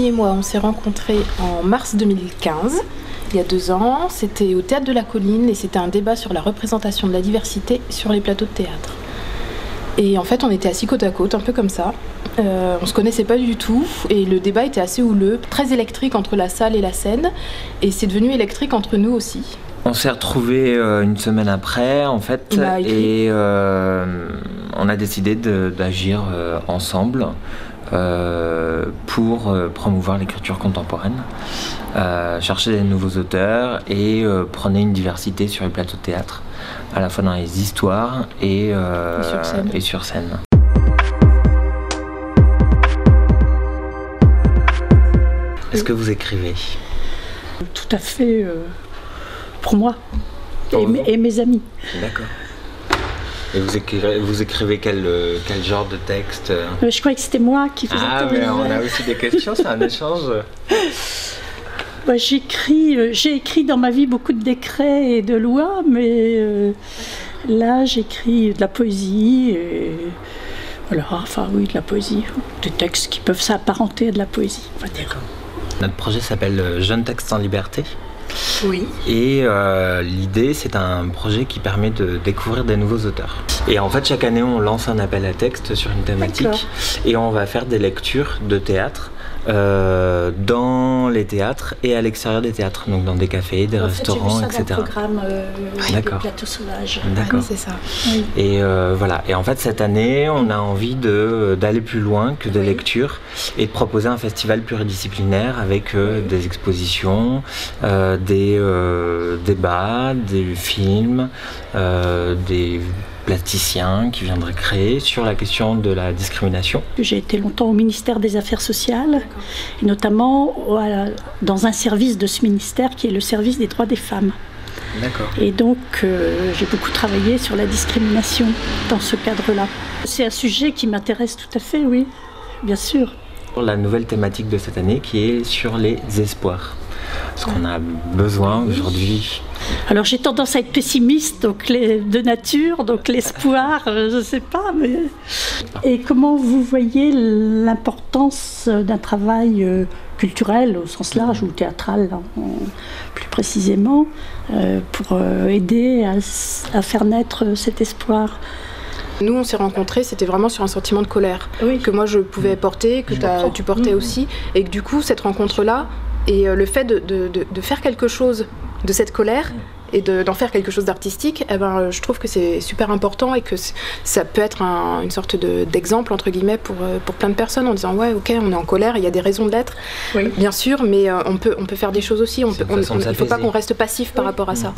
et moi, on s'est rencontrés en mars 2015, il y a 2 ans. C'était au Théâtre de la Colline et c'était un débat sur la représentation de la diversité sur les plateaux de théâtre. Et en fait, on était assis côte à côte, un peu comme ça. On se connaissait pas du tout et le débat était assez houleux, très électrique entre la salle et la scène. Et c'est devenu électrique entre nous aussi. On s'est retrouvés une semaine après, en fait, et on a décidé d'agir ensemble pour promouvoir l'écriture contemporaine, chercher des nouveaux auteurs et prôner une diversité sur les plateaux de théâtre, à la fois dans les histoires et sur scène. Est-ce que vous écrivez? Tout à fait pour moi et mes amis. D'accord. Et vous écrivez quel genre de texte? Je croyais que c'était moi qui faisais Ah, mais on a aussi des questions, c'est un échange. J'ai écrit dans ma vie beaucoup de décrets et de lois, mais là j'écris de la poésie, et voilà, enfin oui, de la poésie, des textes qui peuvent s'apparenter à de la poésie, on va dire. Notre projet s'appelle Jeunes Textes en Liberté. Oui. Et l'idée, c'est un projet qui permet de découvrir des nouveaux auteurs. Et en fait, chaque année, on lance un appel à texte sur une thématique et on va faire des lectures de théâtre dans les théâtres et à l'extérieur des théâtres, donc dans des cafés, des restaurants, etc. Dans le programme des plateaux sauvages. D'accord. C'est ça. Oui. Et voilà. Et en fait, cette année, on a envie d'aller plus loin que des lectures et de proposer un festival pluridisciplinaire avec des expositions, des débats, des films, des plasticiens qui viendraient créer sur la question de la discrimination. J'ai été longtemps au ministère des Affaires sociales, et notamment dans un service de ce ministère qui est le service des droits des femmes. D'accord. Et donc j'ai beaucoup travaillé sur la discrimination dans ce cadre-là. C'est un sujet qui m'intéresse tout à fait, oui, bien sûr. La nouvelle thématique de cette année qui est sur les espoirs. Ce qu'on a besoin aujourd'hui. Alors j'ai tendance à être pessimiste, donc de nature, donc l'espoir, je ne sais pas, mais... Et comment vous voyez l'importance d'un travail culturel au sens large, ou théâtral plus précisément, pour aider à faire naître cet espoir? Nous, on s'est rencontrés, c'était vraiment sur un sentiment de colère que moi je pouvais porter, que tu portais aussi, et que du coup, cette rencontre-là, et le fait de faire quelque chose de cette colère et d'en faire quelque chose d'artistique, eh ben, je trouve que c'est super important et que ça peut être une sorte d'exemple, entre guillemets, pour plein de personnes en disant ouais, ok, on est en colère, il y a des raisons de l'être, bien sûr, mais on peut faire des choses aussi, il ne faut pas qu'on reste passif par rapport à ça.